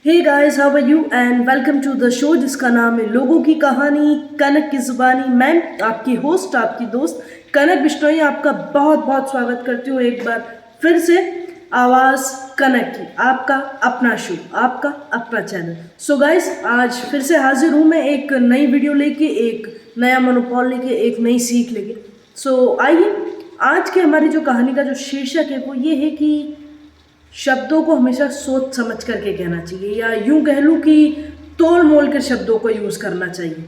Hey guys, how are you and welcome to the show जिसका नाम है लोगों की कहानी कनक की जुबानी। मैं आपकी होस्ट, आपकी दोस्त कनक बिश्नोई आपका बहुत बहुत स्वागत करती हूँ एक बार फिर से आवाज़ कनक की, आपका अपना शो, आपका अपना चैनल। सो गाइस, आज फिर से हाजिर हूँ मैं एक नई वीडियो लेके, एक नया मनोबल लेके, एक नई सीख लेके। सो आइए, आज के हमारी जो कहानी का जो शीर्षक है वो ये है कि शब्दों को हमेशा सोच समझ करके कहना चाहिए, या यूं कह लूँ कि तोल मोल कर शब्दों को यूज़ करना चाहिए।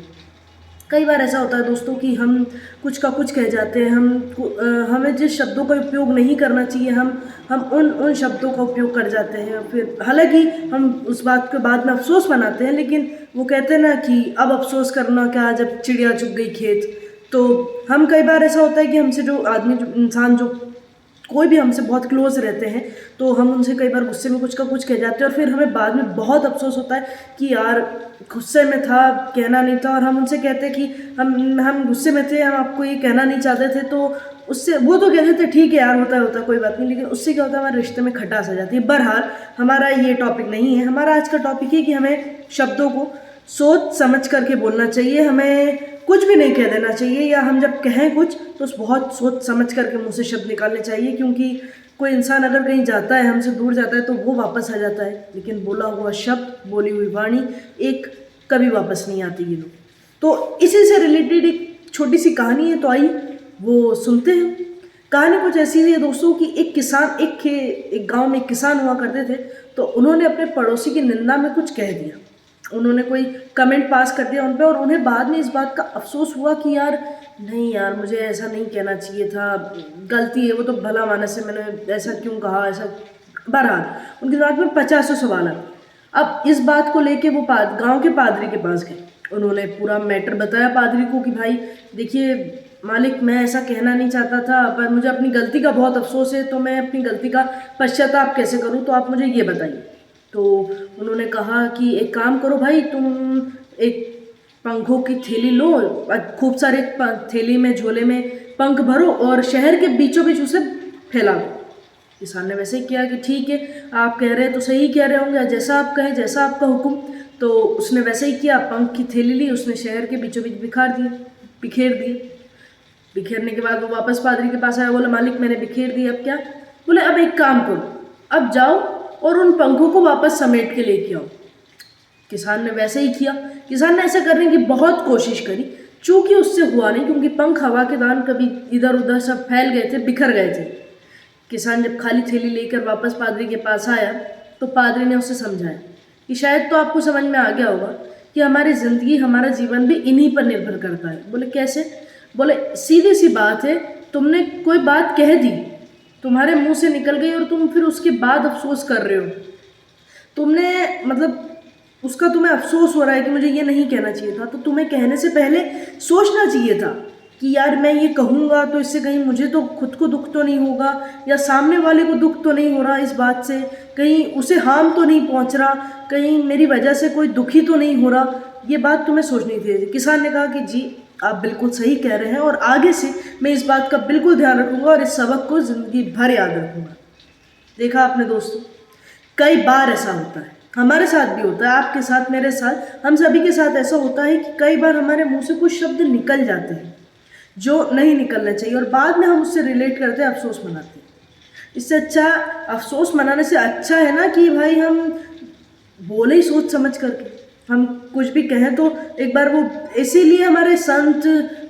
कई बार ऐसा होता है दोस्तों कि हम कुछ का कुछ कह जाते हैं, हमें जिस शब्दों का उपयोग नहीं करना चाहिए हम उन शब्दों का उपयोग कर जाते हैं। फिर हालांकि हम उस बात के बाद में अफसोस मनाते हैं, लेकिन वो कहते हैं ना कि अब अफसोस करना क्या जब चिड़िया चुग गई खेत। तो हम कई बार ऐसा होता है कि हमसे जो आदमी, जो इंसान, जो कोई भी हमसे बहुत क्लोज रहते हैं, तो हम उनसे कई बार गुस्से में कुछ का कुछ कह जाते हैं और फिर हमें बाद में बहुत अफसोस होता है कि यार गुस्से में था, कहना नहीं था। और हम उनसे कहते हैं कि हम गुस्से में थे, हम आपको ये कहना नहीं चाहते थे। तो उससे वो तो कहते थे ठीक है यार, होता है कोई बात नहीं, लेकिन उससे क्या होता है, हमारे रिश्ते में खटास आ जाती है। बहरहाल, हमारा ये टॉपिक नहीं है। हमारा आज का टॉपिक है कि हमें शब्दों को सोच समझ करके बोलना चाहिए। हमें कुछ भी नहीं कह देना चाहिए, या हम जब कहें कुछ तो बहुत सोच समझ करके मुंह से शब्द निकालने चाहिए। क्योंकि कोई इंसान अगर कहीं जाता है, हमसे दूर जाता है, तो वो वापस आ जाता है, लेकिन बोला हुआ शब्द, बोली हुई वाणी एक कभी वापस नहीं आती ये लोग। तो इसी से रिलेटेड एक छोटी सी कहानी है, तो आइए वो सुनते हैं। कहानी कुछ ऐसी है दोस्तों कि एक किसान, एक गांव में एक किसान हुआ करते थे। तो उन्होंने अपने पड़ोसी की निंदा में कुछ कह दिया, उन्होंने कोई कमेंट पास कर दिया उन पे, और उन्हें बाद में इस बात का अफसोस हुआ कि यार नहीं यार, मुझे ऐसा नहीं कहना चाहिए था, गलती है, वो तो भला मानस से, मैंने ऐसा क्यों कहा, ऐसा। बहरहाल, उनके दिमाग में 50 सवाल आए। अब इस बात को लेके वो गांव के पादरी के पास गए। उन्होंने पूरा मैटर बताया पादरी को कि भाई देखिए मालिक, मैं ऐसा कहना नहीं चाहता था, पर मुझे अपनी गलती का बहुत अफसोस है, तो मैं अपनी गलती का पश्चाताप कैसे करूं, तो आप मुझे ये बताइए। तो उन्होंने कहा कि एक काम करो भाई, तुम एक पंखों की थैली लो, खूब सारे थैली में, झोले में पंख भरो और शहर के बीचों बीच उसे फैला दो। किसान ने वैसे ही किया कि ठीक है, आप कह रहे हैं तो सही कह रहे होंगे, जैसा आप कहें, जैसा आपका हुक्म। तो उसने वैसे ही किया, पंख की थैली ली, उसने शहर के बीचों बीच बिखेर दिए। बिखेरने के बाद वो वापस पादरी के पास आया, बोला मालिक मैंने बिखेर दिया, अब क्या। बोले अब एक काम करो, अब जाओ और उन पंखों को वापस समेट के लेके आओ। किसान ने वैसे ही किया। किसान ने ऐसा करने की बहुत कोशिश करी, चूंकि उससे हुआ नहीं, क्योंकि पंख हवा के दान कभी इधर उधर सब फैल गए थे, बिखर गए थे। किसान जब खाली थैली लेकर वापस पादरी के पास आया, तो पादरी ने उसे समझाया कि शायद तो आपको समझ में आ गया होगा कि हमारी ज़िंदगी, हमारा जीवन भी इन्हीं पर निर्भर करता है। बोले कैसे। बोले सीधी सी बात है, तुमने कोई बात कह दी, तुम्हारे मुंह से निकल गई, और तुम फिर उसके बाद अफसोस कर रहे हो। तुमने मतलब उसका तुम्हें अफसोस हो रहा है कि मुझे ये नहीं कहना चाहिए था, तो तुम्हें कहने से पहले सोचना चाहिए था कि यार मैं ये कहूँगा तो इससे कहीं मुझे तो खुद को दुख तो नहीं होगा, या सामने वाले को दुख तो नहीं हो रहा इस बात से, कहीं उसे हार्म तो नहीं पहुँच रहा, कहीं मेरी वजह से कोई दुखी तो नहीं हो रहा। ये बात तुम्हें सोचनी थी। किसान ने कहा कि जी आप बिल्कुल सही कह रहे हैं, और आगे से मैं इस बात का बिल्कुल ध्यान रखूंगा और इस सबक को ज़िंदगी भर याद रखूंगा। देखा आपने दोस्तों, कई बार ऐसा होता है, हमारे साथ भी होता है, आपके साथ, मेरे साथ, हम सभी के साथ ऐसा होता है कि कई बार हमारे मुंह से कुछ शब्द निकल जाते हैं जो नहीं निकलना चाहिए, और बाद में हम उससे रिलेट करते हैं, अफसोस मनाते हैं। इससे अच्छा, अफसोस मनाने से अच्छा है ना कि भाई हम बोले ही सोच समझ करके। हम कुछ भी कहें तो एक बार वो, इसीलिए हमारे संत,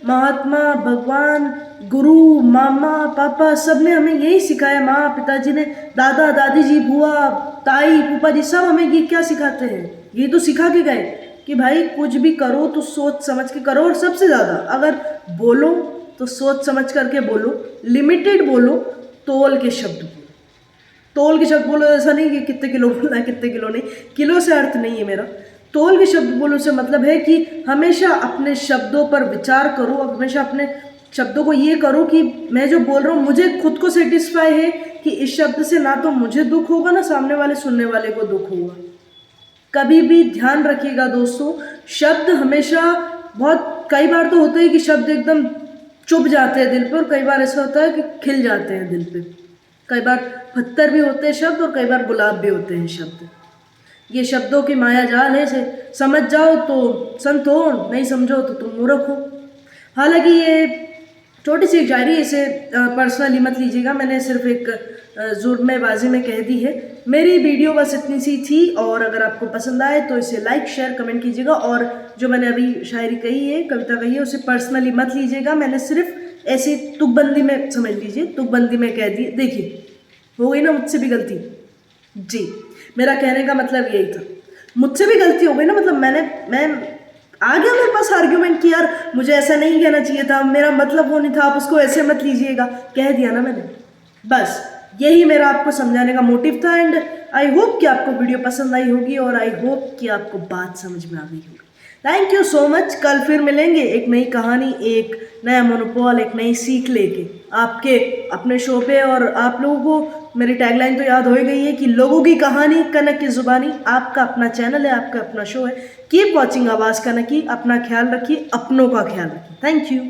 महात्मा, भगवान, गुरु, मामा, पापा, सब ने हमें यही सिखाया। माँ पिताजी ने, दादा दादी जी, बुआ, ताई, फूफा जी, सब हमें ये क्या सिखाते हैं, ये तो सिखा के गए कि भाई कुछ भी करो तो सोच समझ के करो, और सबसे ज़्यादा अगर बोलो तो सोच समझ करके बोलो, लिमिटेड बोलो, तोल के शब्द बोलो। तोल के शब्द बोलो, ऐसा नहीं कि कितने किलो बोलना है, कितने किलो नहीं, किलो से अर्थ नहीं है मेरा। तोल के शब्द बोलो से मतलब है कि हमेशा अपने शब्दों पर विचार करो, हमेशा अपने शब्दों को ये करो कि मैं जो बोल रहा हूँ मुझे खुद को सेटिस्फाई है कि इस शब्द से ना तो मुझे दुख होगा, ना सामने वाले सुनने वाले को दुख होगा। कभी भी ध्यान रखिएगा दोस्तों, शब्द हमेशा, बहुत कई बार तो होता है कि शब्द एकदम चुभ जाते हैं दिल पर, कई बार ऐसा होता है कि खिल जाते हैं दिल पे। कई बार पत्थर भी होते हैं शब्द, और कई बार गुलाब भी होते हैं शब्द। ये शब्दों के माया जाल है, इसे समझ जाओ तो संत हो, नहीं समझो तो तुम मूर्ख हो। हालांकि ये छोटी सी एक शायरी, इसे पर्सनली मत लीजिएगा, मैंने सिर्फ एक जुर्मेबाजी में कह दी है। मेरी वीडियो बस इतनी सी थी, और अगर आपको पसंद आए तो इसे लाइक शेयर कमेंट कीजिएगा। और जो मैंने अभी शायरी कही है, कविता कही है, उसे पर्सनली मत लीजिएगा, मैंने सिर्फ ऐसे तुकबंदी में समझ लीजिए, तुकबंदी में कह दी। देखिए हो गई ना मुझसे भी गलती जी, मेरा कहने का मतलब यही था, मुझसे भी गलती हो गई ना, मतलब मैं आ गया मेरे पास आर्ग्यूमेंट कि यार मुझे ऐसा नहीं कहना चाहिए था, मेरा मतलब वो नहीं था, आप उसको ऐसे मत लीजिएगा, कह दिया ना मैंने। बस यही मेरा आपको समझाने का मोटिव था। एंड आई होप कि आपको वीडियो पसंद आई होगी, और आई होप कि आपको बात समझ में आ गई होगी। Thank you so much. कल फिर मिलेंगे एक नई कहानी, एक नया मोनोपॉल, एक नई सीख लेके आपके अपने शो पे। और आप लोगों को मेरी टैगलाइन तो याद हो ही गई है कि लोगों की कहानी कनक की जुबानी। आपका अपना चैनल है, आपका अपना शो है। कीप वॉचिंग आवाज़ कनक की। अपना ख्याल रखिए, अपनों का ख्याल रखिए। Thank you.